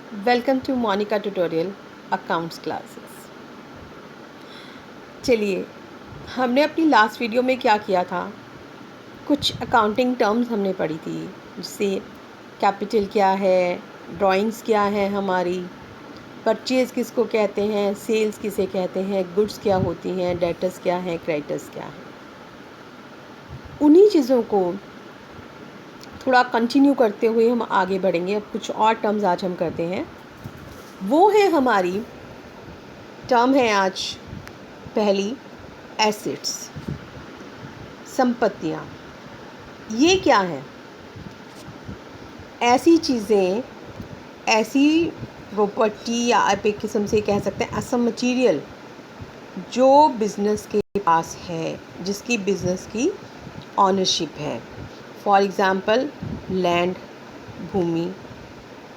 Welcome to Monika tutorial accounts classes. चलिए, हमने अपनी लास्ट वीडियो में क्या किया था, कुछ अकाउंटिंग टर्म्स हमने पढ़ी थी, जैसे कैपिटल क्या है, ड्राइंग्स क्या है हमारी, परचेज़ किसको कहते हैं, सेल्स किसे कहते हैं, गुड्स क्या होती हैं, डेटर्स क्या हैं, क्रेडिटर्स क्या हैं। उन्हीं चीज़ों को थोड़ा कंटिन्यू करते हुए हम आगे बढ़ेंगे। अब कुछ और टर्म्स आज हम करते हैं। वो है हमारी टर्म है आज पहली, एसेट्स, संपत्तियाँ। ये क्या है? ऐसी चीज़ें, ऐसी प्रॉपर्टी या आप एक किस्म से कह सकते हैं ऐसा मटेरियल जो बिज़नेस के पास है, जिसकी बिज़नेस की ऑनरशिप है। फॉर एग्ज़ाम्पल लैंड, भूमि।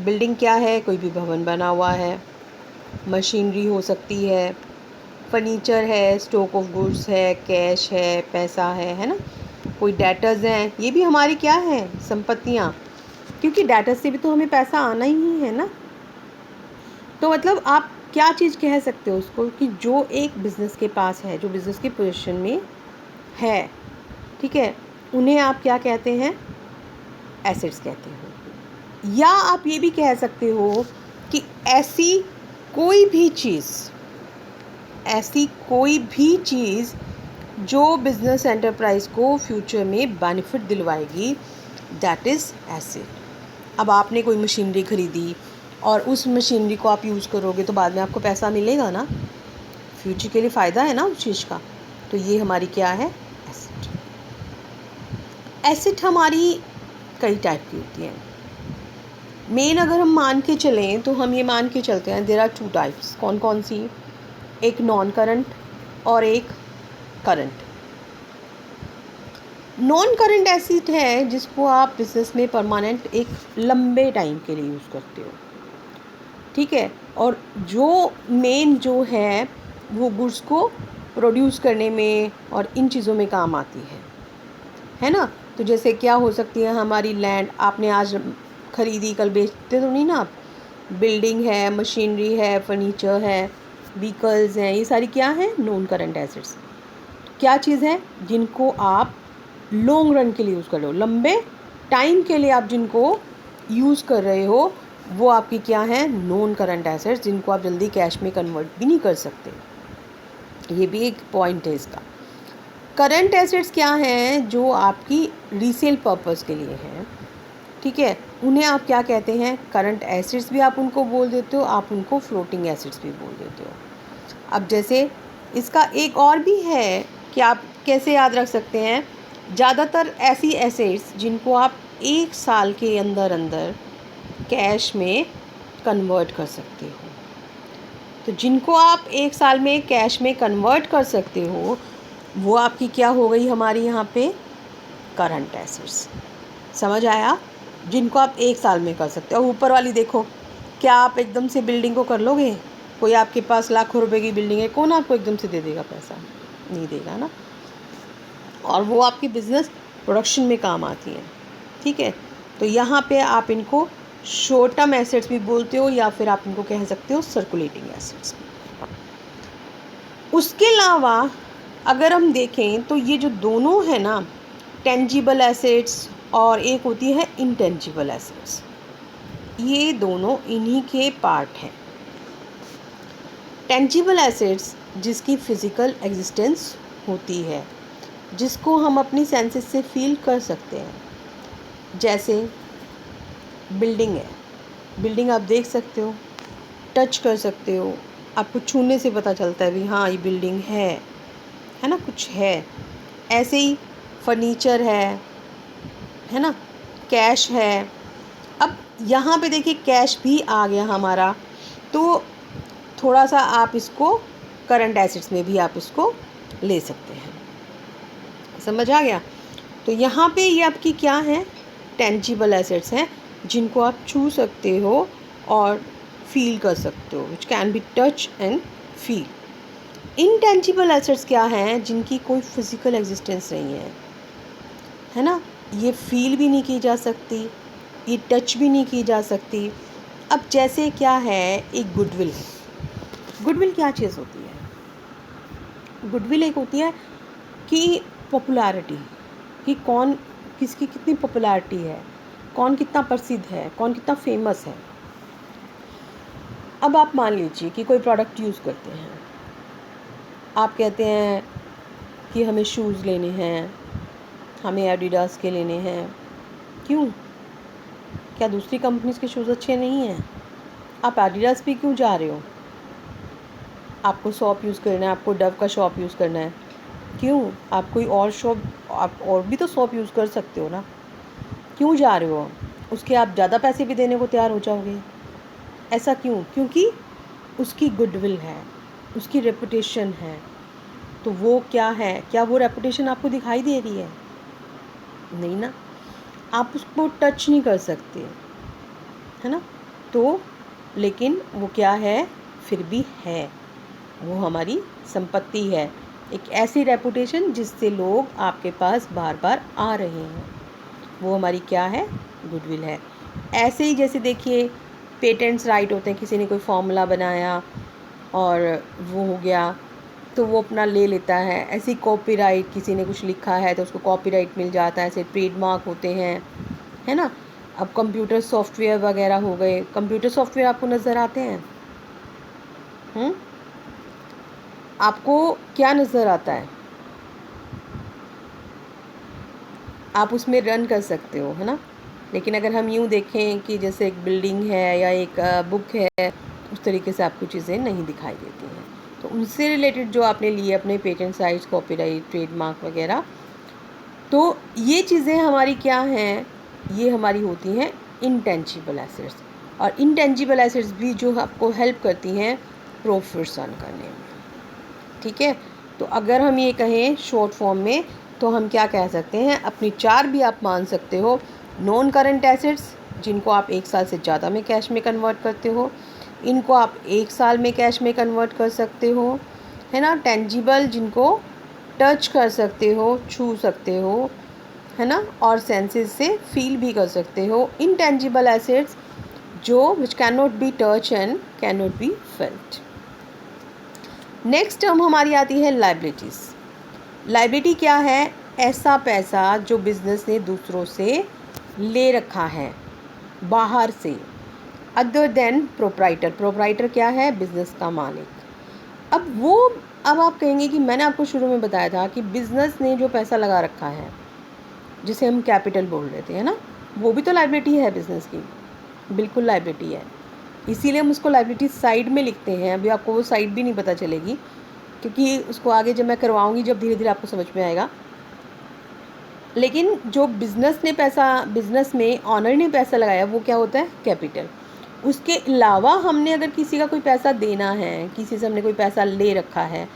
बिल्डिंग क्या है? कोई भी भवन बना हुआ है। मशीनरी हो सकती है, फर्नीचर है, स्टॉक ऑफ गुड्स है, कैश है, पैसा है ना। कोई डेटर्स हैं, ये भी हमारी क्या है? संपत्तियाँ, क्योंकि डेटर्स से भी तो हमें पैसा आना ही है ना। तो मतलब आप क्या चीज़ कह सकते हो उसको कि जो एक बिज़नेस के पास है, जो बिज़नेस की पोजीशन में है, ठीक है, उन्हें आप क्या कहते हैं? एसेट्स कहते हो। या आप ये भी कह सकते हो कि ऐसी कोई भी चीज़ जो बिज़नेस एंटरप्राइज को फ्यूचर में बेनिफिट दिलवाएगी, दैट इज़ एसेट। अब आपने कोई मशीनरी ख़रीदी और उस मशीनरी को आप यूज़ करोगे तो बाद में आपको पैसा मिलेगा ना, फ्यूचर के लिए फ़ायदा है ना उस चीज़ का। तो ये हमारी क्या है? एसेट। एसेट हमारी कई टाइप की होती है। मेन अगर हम मान के चलें तो हम ये मान के चलते हैं देयर आर टू टाइप्स। कौन कौन सी? एक नॉन करंट और एक करंट। नॉन करंट एसेट है जिसको आप बिज़नेस में परमानेंट एक लंबे टाइम के लिए यूज़ करते हो, ठीक है। और जो मेन जो है वो गुड्स को प्रोड्यूस करने में और इन चीज़ों में काम आती है ना। तो जैसे क्या हो सकती है हमारी लैंड, आपने आज ख़रीदी कल बेचते तो नहीं ना आप। बिल्डिंग है, मशीनरी है, फर्नीचर है, व्हीकल्स हैं, ये सारी क्या है? Non current assets. क्या चीज़ है? जिनको आप लॉन्ग रन के लिए यूज़ कर रहे हो, लंबे टाइम के लिए आप जिनको यूज़ कर रहे हो, वो आपकी क्या है? नॉन करंट एसेट्स, जिनको आप जल्दी कैश में कन्वर्ट भी नहीं कर सकते। ये भी एक पॉइंट है इसका। करंट एसेट्स क्या हैं? जो आपकी रीसेल पर्पस के लिए हैं, ठीक है। उन्हें आप क्या कहते हैं? करंट एसेट्स भी आप उनको बोल देते हो, आप उनको फ्लोटिंग एसेट्स भी बोल देते हो। अब जैसे इसका एक और भी है कि आप कैसे याद रख सकते हैं, ज़्यादातर ऐसी एसेट्स जिनको आप 1 साल के अंदर अंदर कैश में कन्वर्ट कर सकते हो। तो जिनको आप 1 साल में कैश में कन्वर्ट कर सकते हो, वो आपकी क्या हो गई हमारी यहाँ पे? Current assets. समझ आया? जिनको आप 1 साल में कर सकते हो। और ऊपर वाली देखो, क्या आप एकदम से बिल्डिंग को कर लोगे? कोई आपके पास लाखों रुपए की बिल्डिंग है, कौन आपको एकदम से दे देगा पैसा? नहीं देगा ना। और वो आपकी बिज़नेस प्रोडक्शन में काम आती हैं, ठीक है। तो यहाँ पे आप इनको शॉर्ट टर्म एसेट्स भी बोलते हो, या फिर आप इनको कह सकते हो सर्कुलेटिंग एसेट्स। उसके अलावा अगर हम देखें तो ये जो दोनों है ना, टेंजिबल एसेट्स और एक होती है इंटेंजिबल एसेट्स, ये दोनों इन्हीं के पार्ट हैं। टेंजिबल एसेट्स जिसकी फ़िज़िकल एग्जिस्टेंस होती है, जिसको हम अपनी सेंसेस से फील कर सकते हैं। जैसे बिल्डिंग है, बिल्डिंग आप देख सकते हो, टच कर सकते हो, आपको छूने से पता चलता है भी हाँ ये बिल्डिंग है ना, कुछ है। ऐसे ही फर्नीचर है ना, कैश है। अब यहाँ पे देखिए कैश भी आ गया हमारा, तो थोड़ा सा आप इसको करंट एसेट्स में भी आप इसको ले सकते हैं। समझ आ गया? तो यहाँ पे ये आपकी क्या है? टेंजिबल एसेट्स हैं जिनको आप छू सकते हो और फील कर सकते हो, which can be touch and feel. Intangible assets क्या हैं? जिनकी कोई फिज़िकल एग्जिस्टेंस नहीं है ना। ये फील भी नहीं की जा सकती, ये टच भी नहीं की जा सकती, अब जैसे क्या है, एक गुडविल है। गुडविल क्या चीज़ होती है? गुडविल एक होती है कि पॉपुलैरिटी, कि कौन किसकी कितनी पॉपुलैरिटी है, कौन कितना प्रसिद्ध है, कौन कितना फेमस है। अब आप मान लीजिए कि कोई प्रोडक्ट यूज़ करते हैं, आप कहते हैं कि हमें शूज़ लेने हैं, हमें एडिडास के लेने हैं। क्यों? क्या दूसरी कंपनीज़ के शूज़ अच्छे नहीं हैं? आप एडिडास पे क्यों जा रहे हो? आपको शॉप यूज़ करना है, आपको डव का शॉप यूज़ करना है। क्यों? आप कोई और शॉप, आप और भी तो शॉप यूज़ कर सकते हो ना। क्यों जा रहे हो? उसके आप ज़्यादा पैसे भी देने को तैयार हो जाओगे। ऐसा क्यों? क्योंकि उसकी गुडविल है, उसकी रेपुटेशन है। तो वो क्या है, क्या वो रेपुटेशन आपको दिखाई दे रही है? नहीं ना। आप उसको टच नहीं कर सकते, है ना। तो लेकिन वो क्या है, फिर भी है, वो हमारी संपत्ति है। एक ऐसी रेपुटेशन जिससे लोग आपके पास बार बार आ रहे हैं, वो हमारी क्या है, गुडविल है। ऐसे ही जैसे देखिए पेटेंट्स राइट होते हैं, किसी ने कोई फॉर्मूला बनाया और वो हो गया तो वो अपना ले लेता है। ऐसे ही कॉपीराइट, किसी ने कुछ लिखा है तो उसको कॉपीराइट मिल जाता है। ऐसे ट्रेडमार्क होते हैं, है ना। अब कंप्यूटर सॉफ्टवेयर वगैरह हो गए। कंप्यूटर सॉफ्टवेयर आपको नज़र आते हैं? आपको क्या नज़र आता है? आप उसमें रन कर सकते हो, है ना। लेकिन अगर हम यूँ देखें कि जैसे एक बिल्डिंग है या एक बुक है, उस तरीके से आपको चीज़ें नहीं दिखाई देती हैं। तो उनसे रिलेटेड जो आपने लिए अपने पेटेंट राइट्स, कॉपीराइट, ट्रेडमार्क वगैरह, तो ये चीज़ें हमारी क्या हैं, ये हमारी होती हैं इंटेंजिबल एसेट्स। और इंटेंजिबल एसेट्स भी जो आपको हेल्प करती हैं प्रॉफिट्स अर्न करने में, ठीक है। तो अगर हम ये कहें शॉर्ट फॉर्म में, तो हम क्या कह सकते हैं, अपनी चार भी आप मान सकते हो। नॉन करंट एसेट्स, जिनको आप 1 साल से ज़्यादा में कैश में कन्वर्ट करते हो, इनको आप 1 साल में कैश में कन्वर्ट कर सकते हो, है ना। टेंजिबल, जिनको टच कर सकते हो, छू सकते हो, है ना, और सेंसेस से फील भी कर सकते हो। इनटेंजिबल एसेट्स जो which can not be touch and can not be felt. Next term हमारी आती है लाइबिलिटीज़। लाइबिलिटी क्या है? ऐसा पैसा जो बिजनेस ने दूसरों से ले रखा है बाहर से, अदर देन प्रोप्राइटर। प्रोप्राइटर क्या है? बिजनेस का मालिक। अब आप कहेंगे कि मैंने आपको शुरू में बताया था कि बिजनेस ने जो पैसा लगा रखा है, जिसे हम कैपिटल बोल रहे थे, है ना, वो भी तो लाइबिलिटी है बिजनेस की। बिल्कुल लाइबिलिटी है, इसीलिए हम उसको लाइबिलिटी साइड में लिखते हैं। अभी आपको वो साइड भी नहीं पता चलेगी, क्योंकि उसको आगे जब मैं करवाऊंगी, जब धीरे धीरे आपको समझ में आएगा। लेकिन जो बिज़नेस ने पैसा, बिज़नेस में ऑनर ने पैसा लगाया, वो क्या होता है? कैपिटल। उसके अलावा हमने अगर किसी का कोई पैसा देना है, किसी से हमने कोई पैसा ले रखा है,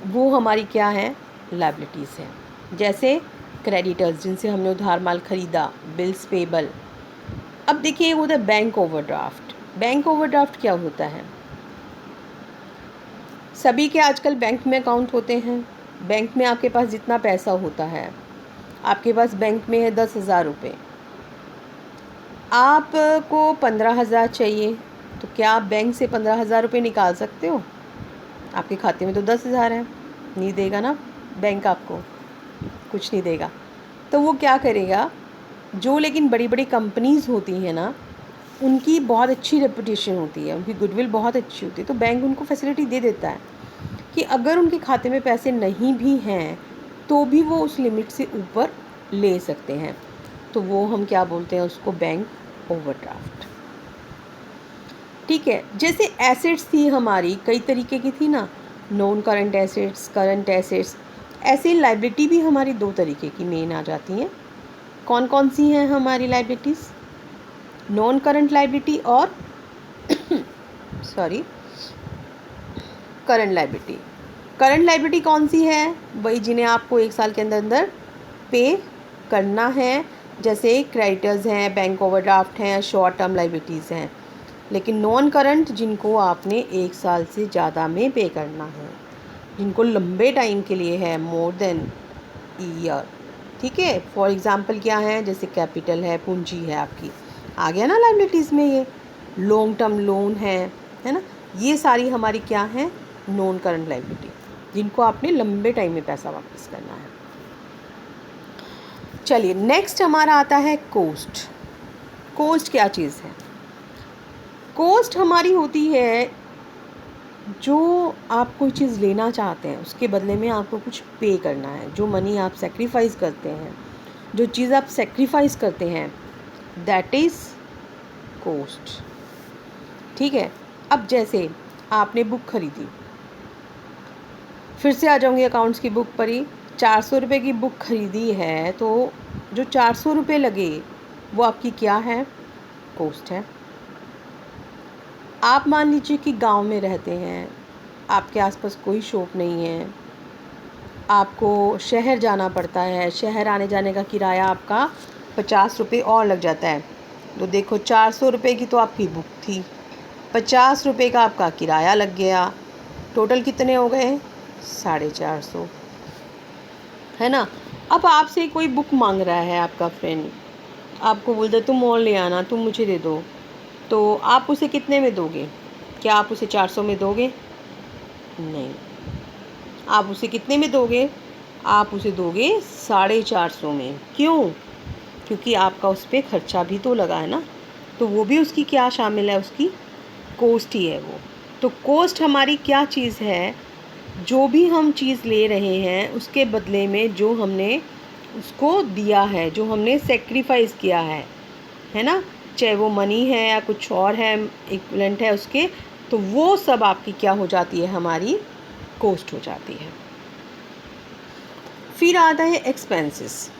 वो हमारी क्या है? लाइबिलिटीज़ है। जैसे क्रेडिटर्स, जिनसे हमने उधार माल ख़रीदा, बिल्स पेबल। अब देखिए वो होता है बैंक ओवरड्राफ्ट। बैंक ओवरड्राफ्ट क्या होता है? सभी के आजकल बैंक में अकाउंट होते हैं। बैंक में आपके पास जितना पैसा होता है, आपके पास बैंक में है 10,000 रुपये, आपको 15,000 चाहिए, तो क्या आप बैंक से 15,000 रुपये निकाल सकते हो? आपके खाते में तो 10,000 है, नहीं देगा ना बैंक, आपको कुछ नहीं देगा। तो वो क्या करेगा, जो लेकिन बड़ी बड़ी कंपनीज़ होती हैं ना, उनकी बहुत अच्छी रेपुटेशन होती है, उनकी गुडविल बहुत अच्छी होती है, तो बैंक उनको फैसिलिटी दे देता है कि अगर उनके खाते में पैसे नहीं भी हैं तो भी वो उस लिमिट से ऊपर ले सकते हैं। तो वो हम क्या बोलते हैं उसको? Bank overdraft. ठीक है। जैसे एसेट्स थी हमारी, कई तरीके की थी ना, non current assets, current assets. ऐसे लाइबिलिटी भी हमारी 2 तरीके की मेन आ जाती हैं। कौन कौन सी हैं हमारी लाइबिलिटीज़? नॉन करंट लाइबिलिटी और sorry, current liability. Current liability कौन सी है? वही जिन्हें आपको 1 साल के अंदर अंदर पे करना है, जैसे क्रेडिटर्स हैं, बैंक ओवरड्राफ्ट हैं, शॉर्ट टर्म लाइबिलिटीज़ हैं। लेकिन नॉन करंट, जिनको आपने 1 साल से ज़्यादा में पे करना है, जिनको लंबे टाइम के लिए है, मोर देन ईयर। ठीक है। फॉर एग्ज़ाम्पल क्या है? जैसे कैपिटल है, पूंजी है आपकी, आ गया ना लाइबिलिटीज़ में ये। लॉन्ग टर्म लोन है ना, ये सारी हमारी क्या है, नॉन करंट लायबिलिटी, जिनको आपने लंबे टाइम में पैसा वापस करना है। चलिए नेक्स्ट हमारा आता है कॉस्ट। कॉस्ट क्या चीज़ है? कॉस्ट हमारी होती है जो आप कोई चीज़ लेना चाहते हैं उसके बदले में आपको कुछ पे करना है, जो मनी आप सेक्रीफाइस करते हैं, जो चीज़ आप सेक्रीफाइस करते हैं, दैट इज़ कॉस्ट। ठीक है। अब जैसे आपने बुक खरीदी, फिर से आ जाऊँगी अकाउंट्स की बुक पर ही, 400 रुपये की बुक खरीदी है तो जो 400 रुपये लगे वो आपकी क्या है, कॉस्ट है। आप मान लीजिए कि गांव में रहते हैं, आपके आसपास कोई शॉप नहीं है, आपको शहर जाना पड़ता है, शहर आने जाने का किराया आपका 50 रुपये और लग जाता है। तो देखो 400 रुपये की तो आपकी बुक थी, 50 रुपये का आपका किराया लग गया, टोटल कितने हो गए, 450, है ना। अब आपसे कोई बुक मांग रहा है आपका फ्रेंड, आपको बोलता है तुम और ले आना, तुम मुझे दे दो, तो आप उसे कितने में दोगे? क्या आप उसे 400 में दोगे? नहीं। आप उसे कितने में दोगे? आप उसे दोगे 450 में। क्यों? क्योंकि आपका उस पर खर्चा भी तो लगा है ना, तो वो भी उसकी क्या शामिल है, उसकी कॉस्ट ही है वो। तो कॉस्ट हमारी क्या चीज़ है, जो भी हम चीज़ ले रहे हैं उसके बदले में जो हमने उसको दिया है, जो हमने सेक्रीफाइस किया है ना, चाहे वो मनी है या कुछ और है, इक्विवेलेंट है उसके, तो वो सब आपकी क्या हो जाती है, हमारी कॉस्ट हो जाती है। फिर आता है एक्सपेंसेस।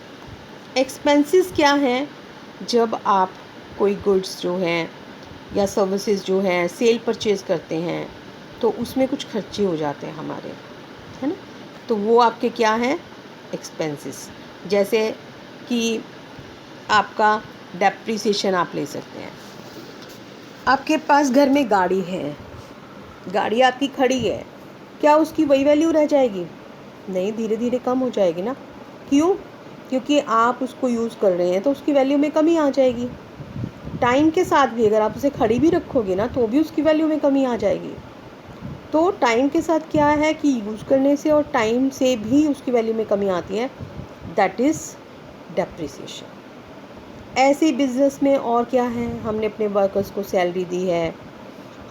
एक्सपेंसेस क्या हैं? जब आप कोई गुड्स जो हैं या सर्विसेज जो हैं सेल परचेज करते हैं तो उसमें कुछ खर्चे हो जाते हैं हमारे, है ना, तो वो आपके क्या हैं, एक्सपेंसेस। जैसे कि आपका डेप्रिसिएशन आप ले सकते हैं। आपके पास घर में गाड़ी है, गाड़ी आपकी खड़ी है, क्या उसकी वही वैल्यू रह जाएगी? नहीं, धीरे धीरे कम हो जाएगी ना। क्यों? क्योंकि आप उसको यूज़ कर रहे हैं तो उसकी वैल्यू में कमी आ जाएगी। टाइम के साथ भी अगर आप उसे खड़ी भी रखोगे ना तो भी उसकी वैल्यू में कमी आ जाएगी। तो टाइम के साथ क्या है कि यूज़ करने से और टाइम से भी उसकी वैल्यू में कमी आती है, दैट इज़ डेप्रिसिएशन। ऐसे बिज़नेस में और क्या है, हमने अपने वर्कर्स को सैलरी दी है,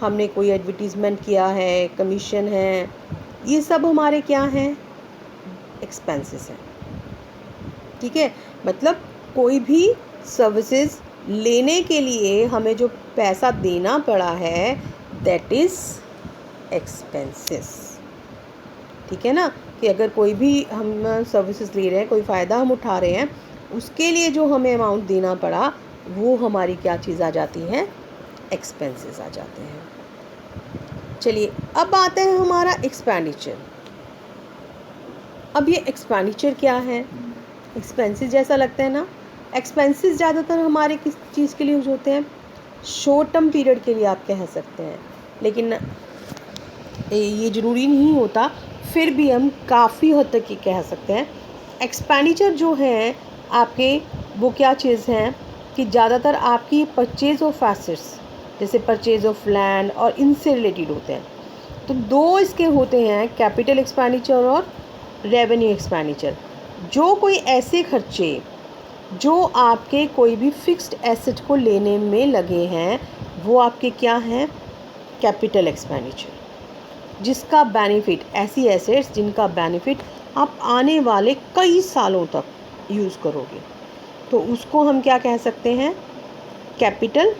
हमने कोई एडवर्टीज़मेंट किया है, कमीशन है, ये सब हमारे क्या हैं, एक्सपेंसेस हैं। ठीक है, मतलब कोई भी सर्विसेज लेने के लिए हमें जो पैसा देना पड़ा है, दैट इज़ एक्सपेंसेस। ठीक है ना, कि अगर कोई भी हम सर्विसेज ले रहे हैं, कोई फ़ायदा हम उठा रहे हैं, उसके लिए जो हमें अमाउंट देना पड़ा वो हमारी क्या चीज़ आ जाती है, एक्सपेंसेस आ जाते हैं। चलिए अब आता है हमारा एक्सपेंडिचर। अब ये एक्सपेंडिचर क्या है, एक्सपेंसेस जैसा लगता है ना। एक्सपेंसेस ज़्यादातर हमारे किस चीज़ के लिए यूज होते हैं, शॉर्ट टर्म पीरियड के लिए आप कह सकते हैं, लेकिन ये ज़रूरी नहीं होता, फिर भी हम काफ़ी हद तक ये कह सकते हैं। एक्सपेंडिचर जो है आपके, वो क्या चीज़ हैं कि ज़्यादातर आपकी परचेज ऑफ एसेट्स, जैसे परचेज ऑफ लैंड और इनसे रिलेटेड होते हैं। तो दो इसके होते हैं, कैपिटल एक्सपेंडिचर और रेवेन्यू एक्सपेंडिचर। जो कोई ऐसे खर्चे जो आपके कोई भी फिक्स्ड एसेट को लेने में लगे हैं, वो आपके क्या हैं, कैपिटल एक्सपेंडिचर। जिसका बेनिफिट, ऐसी एसेट्स जिनका बेनिफिट आप आने वाले कई सालों तक यूज़ करोगे, तो उसको हम क्या कह सकते हैं, कैपिटल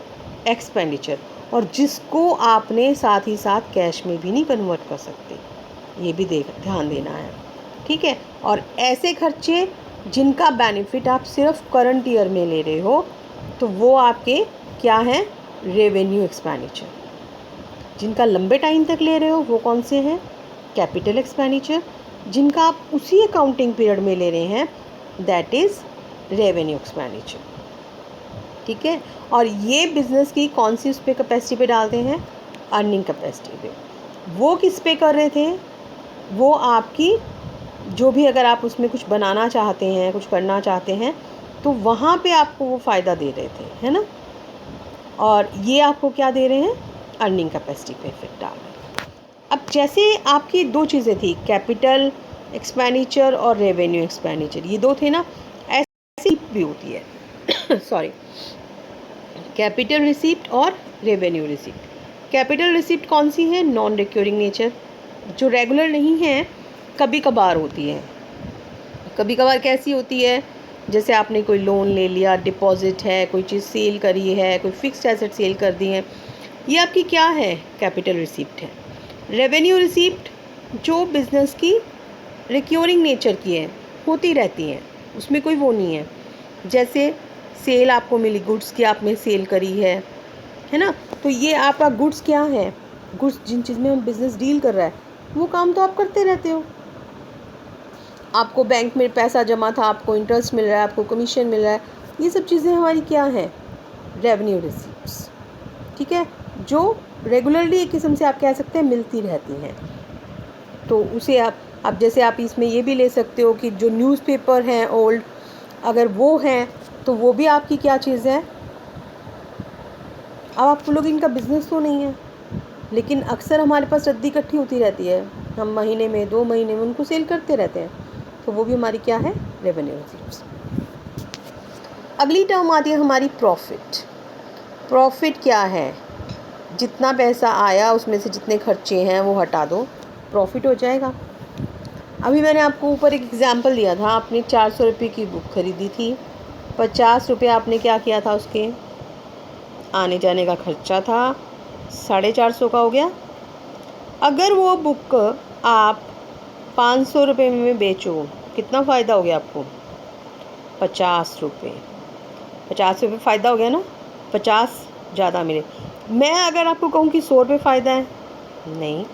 एक्सपेंडिचर। और जिसको आपने साथ ही साथ कैश में भी नहीं कन्वर्ट कर सकते, ये भी ध्यान देना है। ठीक है, और ऐसे खर्चे जिनका बेनिफिट आप सिर्फ करंट ईयर में ले रहे हो, तो वो आपके क्या हैं, रेवेन्यू एक्सपेंडिचर। जिनका लंबे टाइम तक ले रहे हो वो कौन से हैं, कैपिटल एक्सपेंडिचर। जिनका आप उसी अकाउंटिंग पीरियड में ले रहे हैं, दैट इज़ रेवेन्यू एक्सपेंडिचर। ठीक है, और ये बिज़नेस की कौन सी उस पर कैपेसिटी पे डालते हैं, अर्निंग कैपेसिटी पे। वो किस पे कर रहे थे, वो आपकी जो भी, अगर आप उसमें कुछ बनाना चाहते हैं, कुछ करना चाहते हैं, तो वहाँ पे आपको वो फ़ायदा दे रहे थे, है ना। और ये आपको क्या दे रहे हैं, अर्निंग कैपेसिटी पे इफेक्ट डाल रहे हैं। अब जैसे आपकी दो चीज़ें थी, कैपिटल एक्सपेंडिचर और रेवेन्यू एक्सपेंडिचर, ये दो थे ना, ऐसी भी होती है सॉरी, कैपिटल रिसीप्ट और रेवेन्यू रिसीप्ट। कैपिटल रिसीप्ट कौन सी है, नॉन रिक्योरिंग नेचर, जो रेगुलर नहीं है, कभी कभार होती है। कभी कभार कैसी होती है, जैसे आपने कोई लोन ले लिया, डिपॉजिट है, कोई चीज़ सेल करी है, कोई फिक्स्ड एसेट सेल कर दी है, ये आपकी क्या है, कैपिटल रिसीप्ट है। रेवेन्यू रिसीप्ट जो बिज़नेस की रिक्योरिंग नेचर की है, होती रहती हैं, उसमें कोई वो नहीं है। जैसे सेल आपको मिली, गुड्स की आपने सेल करी है ना, तो ये आपका गुड्स क्या है, गुड्स जिन चीज़ में हम बिज़नेस डील कर रहा है वो काम तो आप करते रहते हो। आपको बैंक में पैसा जमा था, आपको इंटरेस्ट मिल रहा है, आपको कमीशन मिल रहा है, ये सब चीज़ें हमारी क्या हैं, रेवेन्यू रिसीप्ट्स, ठीक है, जो रेगुलरली एक किस्म से आप कह सकते हैं मिलती रहती हैं। तो उसे आप जैसे आप इसमें ये भी ले सकते हो कि जो न्यूज़पेपर हैं ओल्ड, अगर वो हैं तो वो भी आपकी क्या चीज़ है। अब आप लोग, इनका बिज़नेस तो नहीं है, लेकिन अक्सर हमारे पास रद्दी इकट्ठी होती रहती है, हम महीने में 2 महीने में उनको सेल करते रहते हैं, तो वो भी हमारी क्या है, रेवेन्यू रिसीप्ट्स। अगली टर्म आती है हमारी प्रॉफिट। प्रॉफिट क्या है, जितना पैसा आया उसमें से जितने खर्चे हैं वो हटा दो, प्रॉफिट हो जाएगा। अभी मैंने आपको ऊपर एक एग्जांपल दिया था, आपने 400 रुपये की बुक खरीदी थी, 50 रुपये आपने क्या किया था, उसके आने जाने का खर्चा था, 450 का हो गया। अगर वो बुक आप 500 रुपये में बेचो, कितना फ़ायदा हो गया आपको, 50 रुपये। 50 रुपये फ़ायदा हो गया ना, 50 ज़्यादा मिले। मैं अगर आपको कहूँ कि 100 रुपये फ़ायदा है, नहीं,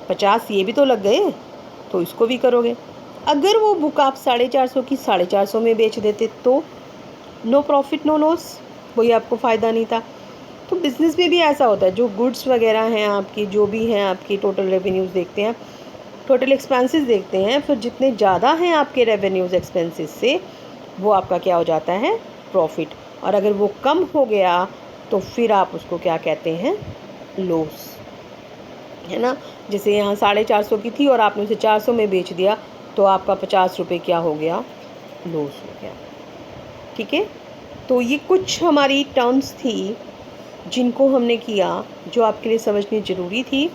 50 ये भी तो लग गए, तो इसको भी करोगे। अगर वो बुक आप 450 की 450 में बेच देते तो नो प्रॉफिट नो लॉस, कोई आपको फ़ायदा नहीं था। तो बिज़नेस में भी ऐसा होता है, जो गुड्स वगैरह हैं आपकी, जो भी हैं आपकी, टोटल रेवेन्यूज़ देखते हैं, टोटल एक्सपेंसेस देखते हैं, फिर जितने ज़्यादा हैं आपके रेवेन्यूज़ एक्सपेंसेस से, वो आपका क्या हो जाता है, प्रॉफिट। और अगर वो कम हो गया तो फिर आप उसको क्या कहते हैं, लॉस, है ना। जैसे यहाँ 450 की थी और आपने उसे 400 में बेच दिया, तो आपका 50 रुपये क्या हो गया, लॉस हो गया, ठीक है। तो ये कुछ हमारी टर्म्स थी जिनको हमने किया, जो आपके लिए समझनी ज़रूरी थी,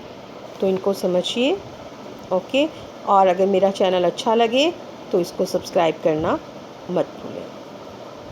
तो इनको समझिए, ओके। और अगर मेरा चैनल अच्छा लगे तो इसको सब्सक्राइब करना मत भूलें।